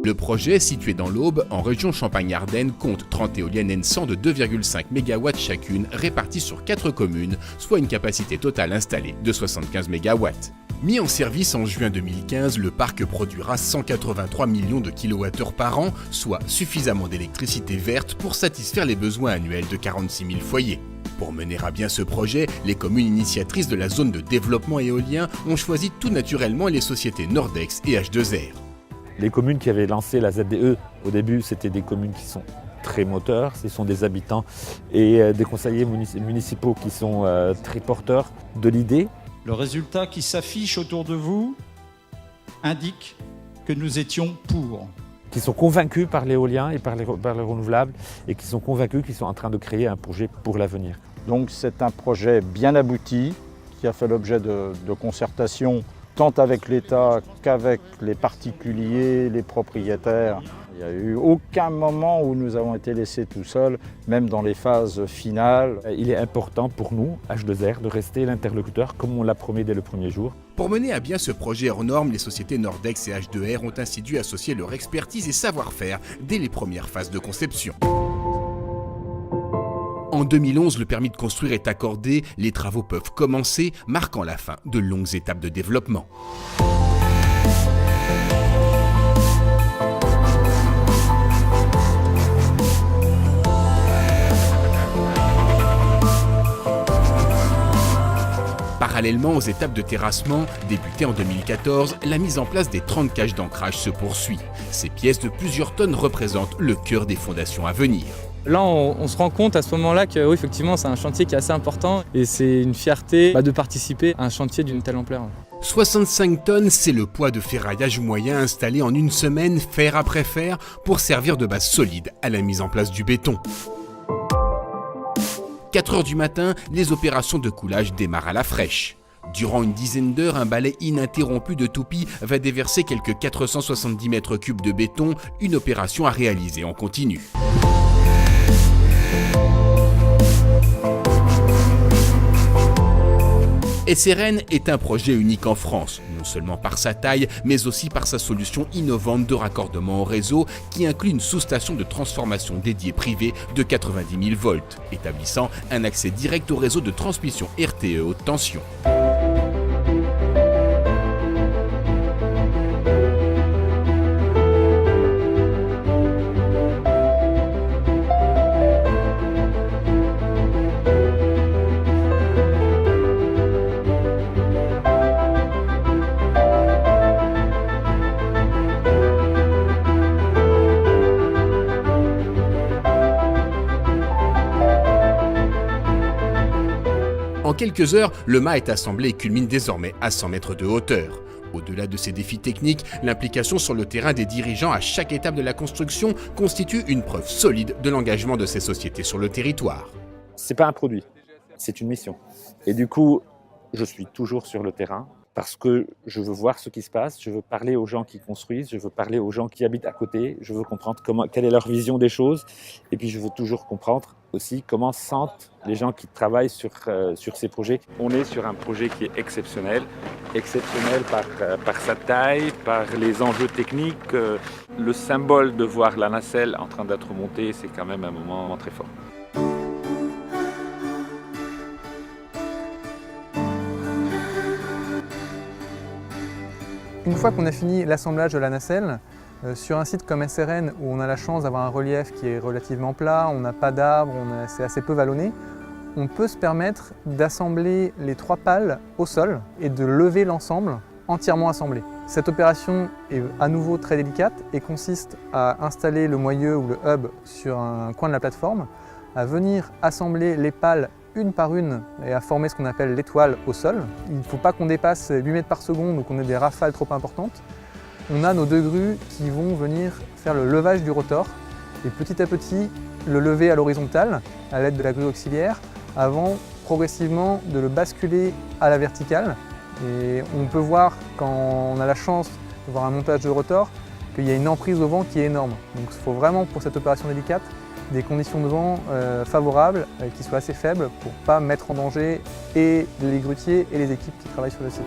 Le projet, situé dans l'Aube, en région Champagne-Ardenne, compte 30 éoliennes N100 de 2,5 MW chacune, réparties sur 4 communes, soit une capacité totale installée de 75 MW. Mis en service en juin 2015, le parc produira 183 millions de kWh par an, soit suffisamment d'électricité verte pour satisfaire les besoins annuels de 46 000 foyers. Pour mener à bien ce projet, les communes initiatrices de la zone de développement éolien ont choisi tout naturellement les sociétés Nordex et H2R. Les communes qui avaient lancé la ZDE, au début, c'était des communes qui sont très moteurs, ce sont des habitants et des conseillers municipaux qui sont très porteurs de l'idée. Le résultat qui s'affiche autour de vous indique que nous étions pour. Qui sont convaincus par l'éolien et par les renouvelables et qui sont convaincus qu'ils sont en train de créer un projet pour l'avenir. Donc c'est un projet bien abouti qui a fait l'objet de concertations tant avec l'État qu'avec les particuliers, les propriétaires. Il n'y a eu aucun moment où nous avons été laissés tout seuls, même dans les phases finales. Il est important pour nous, H2R, de rester l'interlocuteur comme on l'a promis dès le premier jour. Pour mener à bien ce projet hors norme, les sociétés Nordex et H2R ont ainsi dû associer leur expertise et savoir-faire dès les premières phases de conception. En 2011, le permis de construire est accordé, les travaux peuvent commencer, marquant la fin de longues étapes de développement. Parallèlement aux étapes de terrassement, débutées en 2014, la mise en place des 30 cages d'ancrage se poursuit. Ces pièces de plusieurs tonnes représentent le cœur des fondations à venir. Là, on se rend compte à ce moment-là que oui, effectivement, c'est un chantier qui est assez important et c'est une fierté de participer à un chantier d'une telle ampleur. 65 tonnes, c'est le poids de ferraillage moyen installé en une semaine, fer après fer, pour servir de base solide à la mise en place du béton. 4 heures du matin, les opérations de coulage démarrent à la fraîche. Durant une dizaine d'heures, un balai ininterrompu de toupie va déverser quelques 470 mètres cubes de béton, une opération à réaliser en continu. SRN est un projet unique en France, non seulement par sa taille, mais aussi par sa solution innovante de raccordement au réseau qui inclut une sous-station de transformation dédiée privée de 90 000 volts, établissant un accès direct au réseau de transmission RTE haute tension. En quelques heures, le mât est assemblé et culmine désormais à 100 mètres de hauteur. Au-delà de ces défis techniques, l'implication sur le terrain des dirigeants à chaque étape de la construction constitue une preuve solide de l'engagement de ces sociétés sur le territoire. C'est pas un produit, c'est une mission. Et du coup, je suis toujours sur le terrain parce que je veux voir ce qui se passe, je veux parler aux gens qui construisent, je veux parler aux gens qui habitent à côté, je veux comprendre quelle est leur vision des choses et puis je veux toujours comprendre aussi comment sentent les gens qui travaillent sur ces projets. On est sur un projet qui est exceptionnel par sa taille, par les enjeux techniques. Le symbole de voir la nacelle en train d'être montée, c'est quand même un moment très fort. Une fois qu'on a fini l'assemblage de la nacelle, sur un site comme SRN où on a la chance d'avoir un relief qui est relativement plat, on n'a pas d'arbres, c'est assez peu vallonné, on peut se permettre d'assembler les 3 pales au sol et de lever l'ensemble entièrement assemblé. Cette opération est à nouveau très délicate et consiste à installer le moyeu ou le hub sur un coin de la plateforme, à venir assembler les pales une par une et à former ce qu'on appelle l'étoile au sol. Il ne faut pas qu'on dépasse 8 mètres par seconde ou qu'on ait des rafales trop importantes. On a nos 2 grues qui vont venir faire le levage du rotor et petit à petit le lever à l'horizontale à l'aide de la grue auxiliaire avant progressivement de le basculer à la verticale. Et on peut voir quand on a la chance de voir un montage de rotor qu'il y a une emprise au vent qui est énorme. Donc il faut vraiment pour cette opération délicate des conditions de vent favorables qui soient assez faibles pour ne pas mettre en danger et les grutiers et les équipes qui travaillent sur le site.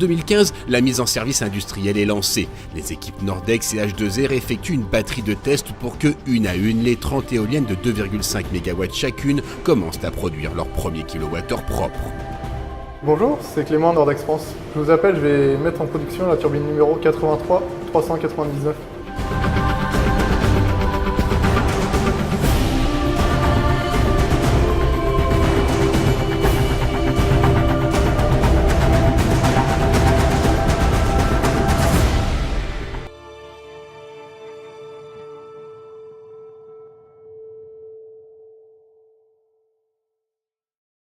2015, la mise en service industrielle est lancée. Les équipes Nordex et H2R effectuent une batterie de tests pour que, une à une, les 30 éoliennes de 2,5 MW chacune commencent à produire leur premier kilowattheure propre. Bonjour, c'est Clément Nordex France. Je vous appelle, je vais mettre en production la turbine numéro 83 399.